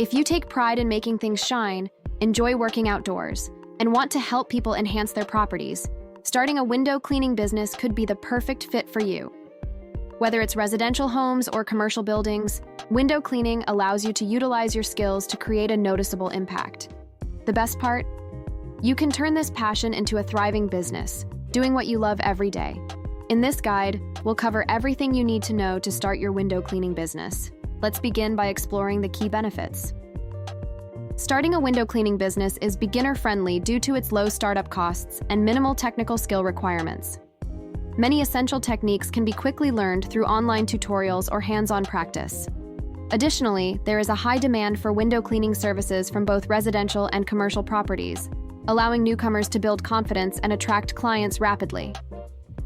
If you take pride in making things shine, enjoy working outdoors, and want to help people enhance their properties, starting a window cleaning business could be the perfect fit for you. Whether it's residential homes or commercial buildings, window cleaning allows you to utilize your skills to create a noticeable impact. The best part? You can turn this passion into a thriving business, doing what you love every day. In this guide, we'll cover everything you need to know to start your window cleaning business. Let's begin by exploring the key benefits. Starting a window cleaning business is beginner-friendly due to its low startup costs and minimal technical skill requirements. Many essential techniques can be quickly learned through online tutorials or hands-on practice. Additionally, there is a high demand for window cleaning services from both residential and commercial properties, allowing newcomers to build confidence and attract clients rapidly.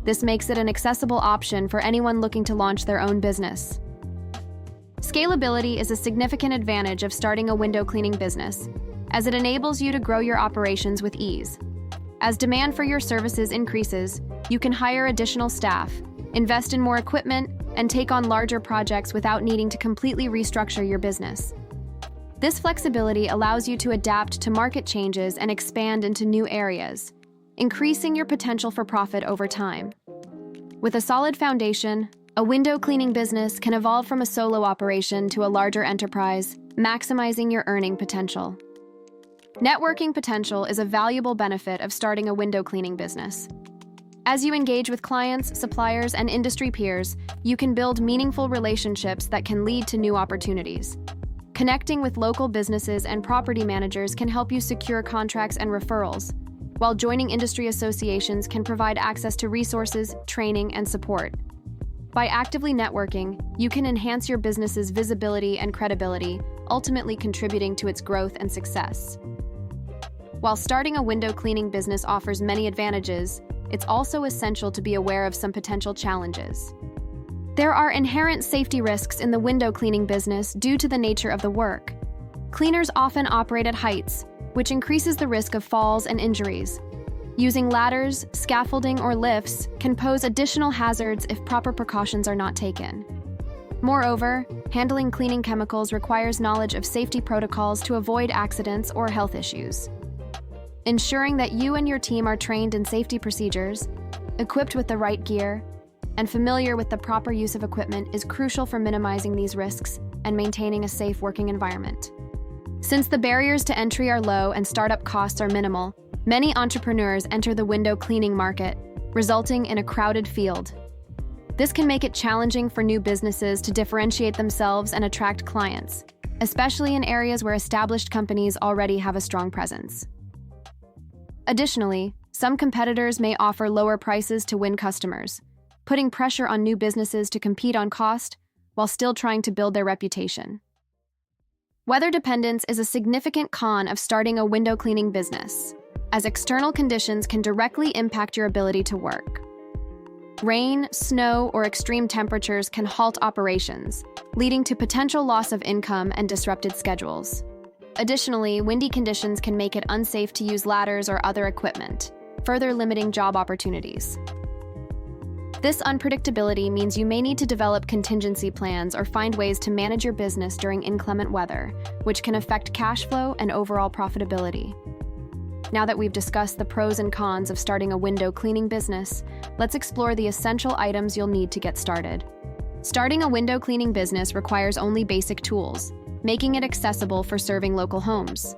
This makes it an accessible option for anyone looking to launch their own business. Scalability is a significant advantage of starting a window cleaning business, as it enables you to grow your operations with ease. As demand for your services increases, you can hire additional staff, invest in more equipment, and take on larger projects without needing to completely restructure your business. This flexibility allows you to adapt to market changes and expand into new areas, increasing your potential for profit over time. With a solid foundation, a window cleaning business can evolve from a solo operation to a larger enterprise, maximizing your earning potential. Networking potential is a valuable benefit of starting a window cleaning business. As you engage with clients, suppliers, and industry peers, you can build meaningful relationships that can lead to new opportunities. Connecting with local businesses and property managers can help you secure contracts and referrals, while joining industry associations can provide access to resources, training, and support. By actively networking, you can enhance your business's visibility and credibility, ultimately contributing to its growth and success. While starting a window cleaning business offers many advantages, it's also essential to be aware of some potential challenges. There are inherent safety risks in the window cleaning business due to the nature of the work. Cleaners often operate at heights, which increases the risk of falls and injuries. Using ladders, scaffolding, or lifts can pose additional hazards if proper precautions are not taken. Moreover, handling cleaning chemicals requires knowledge of safety protocols to avoid accidents or health issues. Ensuring that you and your team are trained in safety procedures, equipped with the right gear, and familiar with the proper use of equipment is crucial for minimizing these risks and maintaining a safe working environment. Since the barriers to entry are low and startup costs are minimal, many entrepreneurs enter the window cleaning market, resulting in a crowded field. This can make it challenging for new businesses to differentiate themselves and attract clients, especially in areas where established companies already have a strong presence. Additionally, some competitors may offer lower prices to win customers, putting pressure on new businesses to compete on cost while still trying to build their reputation. Weather dependence is a significant con of starting a window cleaning business, as external conditions can directly impact your ability to work. Rain, snow, or extreme temperatures can halt operations, leading to potential loss of income and disrupted schedules. Additionally, windy conditions can make it unsafe to use ladders or other equipment, further limiting job opportunities. This unpredictability means you may need to develop contingency plans or find ways to manage your business during inclement weather, which can affect cash flow and overall profitability. Now that we've discussed the pros and cons of starting a window cleaning business, let's explore the essential items you'll need to get started. Starting a window cleaning business requires only basic tools, making it accessible for serving local homes.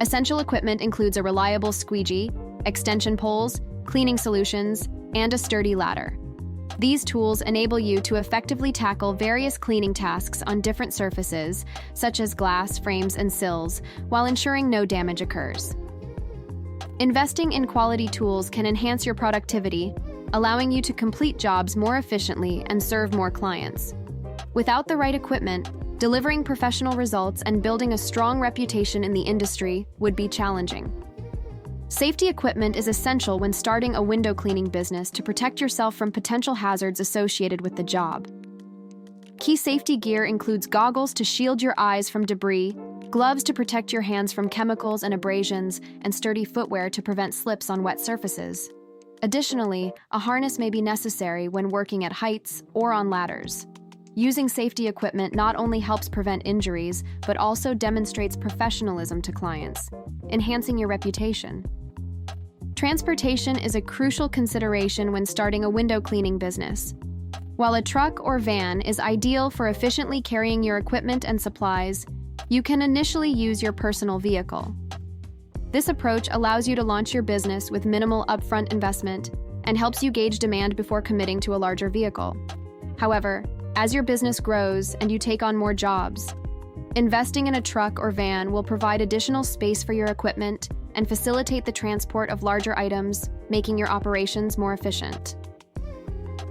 Essential equipment includes a reliable squeegee, extension poles, cleaning solutions, and a sturdy ladder. These tools enable you to effectively tackle various cleaning tasks on different surfaces, such as glass, frames, and sills, while ensuring no damage occurs. Investing in quality tools can enhance your productivity, allowing you to complete jobs more efficiently and serve more clients. Without the right equipment, delivering professional results and building a strong reputation in the industry would be challenging. Safety equipment is essential when starting a window cleaning business to protect yourself from potential hazards associated with the job. Key safety gear includes goggles to shield your eyes from debris, gloves to protect your hands from chemicals and abrasions, and sturdy footwear to prevent slips on wet surfaces. Additionally, a harness may be necessary when working at heights or on ladders. Using safety equipment not only helps prevent injuries, but also demonstrates professionalism to clients, enhancing your reputation. Transportation is a crucial consideration when starting a window cleaning business. While a truck or van is ideal for efficiently carrying your equipment and supplies, you can initially use your personal vehicle. This approach allows you to launch your business with minimal upfront investment and helps you gauge demand before committing to a larger vehicle. However, as your business grows and you take on more jobs, investing in a truck or van will provide additional space for your equipment and facilitate the transport of larger items, making your operations more efficient.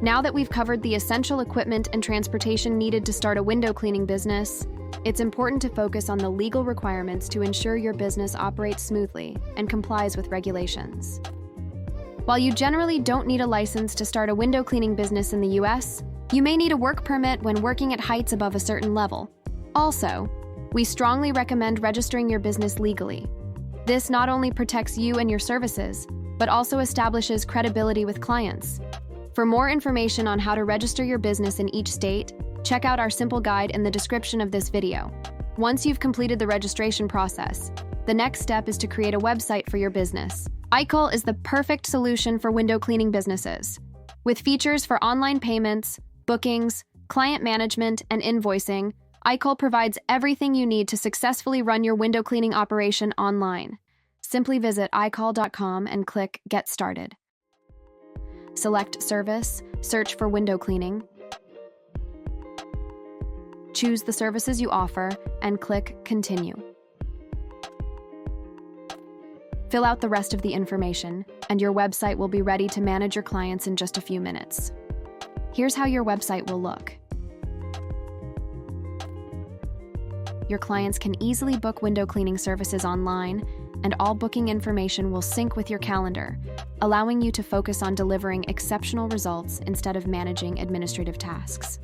Now that we've covered the essential equipment and transportation needed to start a window cleaning business, it's important to focus on the legal requirements to ensure your business operates smoothly and complies with regulations. While you generally don't need a license to start a window cleaning business in the US, you may need a work permit when working at heights above a certain level. Also, we strongly recommend registering your business legally. This not only protects you and your services, but also establishes credibility with clients. For more information on how to register your business in each state, check out our simple guide in the description of this video. Once you've completed the registration process, the next step is to create a website for your business. IKOL is the perfect solution for window cleaning businesses. With features for online payments, bookings, client management, and invoicing, IKOL provides everything you need to successfully run your window cleaning operation online. Simply visit ikol.com and click Get Started. Select Service, search for window cleaning. Choose the services you offer and click Continue. Fill out the rest of the information, and your website will be ready to manage your clients in just a few minutes. Here's how your website will look. Your clients can easily book window cleaning services online, and all booking information will sync with your calendar, allowing you to focus on delivering exceptional results instead of managing administrative tasks.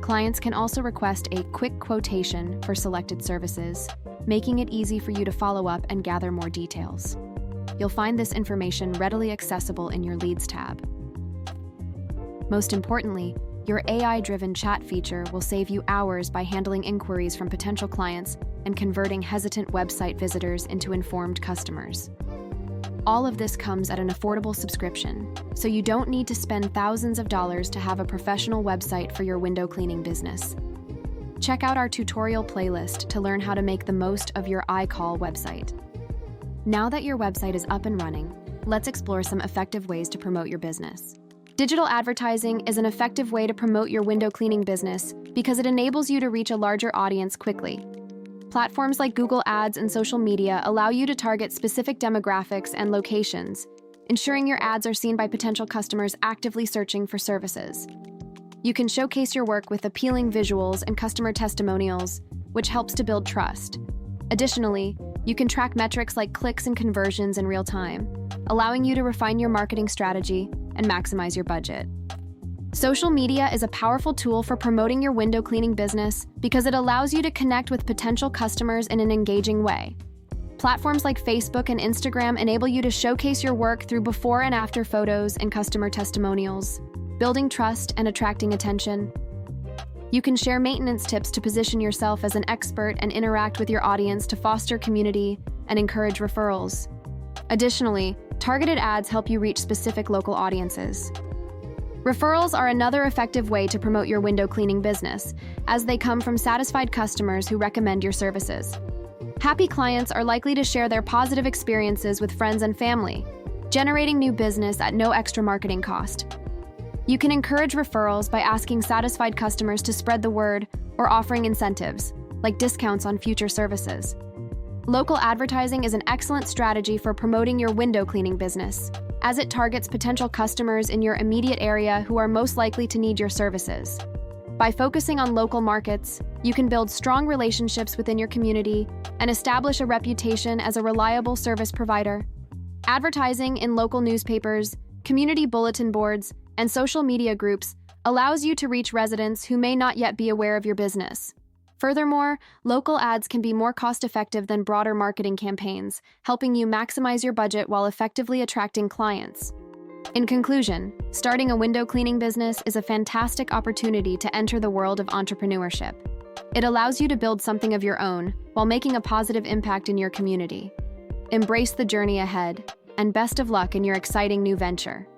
Clients can also request a quick quotation for selected services, making it easy for you to follow up and gather more details. You'll find this information readily accessible in your Leads tab. Most importantly, your AI-driven chat feature will save you hours by handling inquiries from potential clients and converting hesitant website visitors into informed customers. All of this comes at an affordable subscription, so you don't need to spend thousands of dollars to have a professional website for your window cleaning business. Check out our tutorial playlist to learn how to make the most of your IKOL website. Now that your website is up and running, let's explore some effective ways to promote your business. Digital advertising is an effective way to promote your window cleaning business because it enables you to reach a larger audience quickly. Platforms like Google Ads and social media allow you to target specific demographics and locations, ensuring your ads are seen by potential customers actively searching for services. You can showcase your work with appealing visuals and customer testimonials, which helps to build trust. Additionally, you can track metrics like clicks and conversions in real time, allowing you to refine your marketing strategy and maximize your budget. Social media is a powerful tool for promoting your window cleaning business because it allows you to connect with potential customers in an engaging way. Platforms like Facebook and Instagram enable you to showcase your work through before and after photos and customer testimonials, building trust and attracting attention. You can share maintenance tips to position yourself as an expert and interact with your audience to foster community and encourage referrals. Additionally, targeted ads help you reach specific local audiences. Referrals are another effective way to promote your window cleaning business, as they come from satisfied customers who recommend your services. Happy clients are likely to share their positive experiences with friends and family, generating new business at no extra marketing cost. You can encourage referrals by asking satisfied customers to spread the word or offering incentives, like discounts on future services. Local advertising is an excellent strategy for promoting your window cleaning business, as it targets potential customers in your immediate area who are most likely to need your services. By focusing on local markets, you can build strong relationships within your community and establish a reputation as a reliable service provider. Advertising in local newspapers, community bulletin boards, and social media groups allows you to reach residents who may not yet be aware of your business. Furthermore, local ads can be more cost-effective than broader marketing campaigns, helping you maximize your budget while effectively attracting clients. In conclusion, starting a window cleaning business is a fantastic opportunity to enter the world of entrepreneurship. It allows you to build something of your own while making a positive impact in your community. Embrace the journey ahead, and best of luck in your exciting new venture.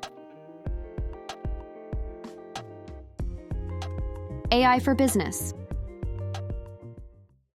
AI for Business.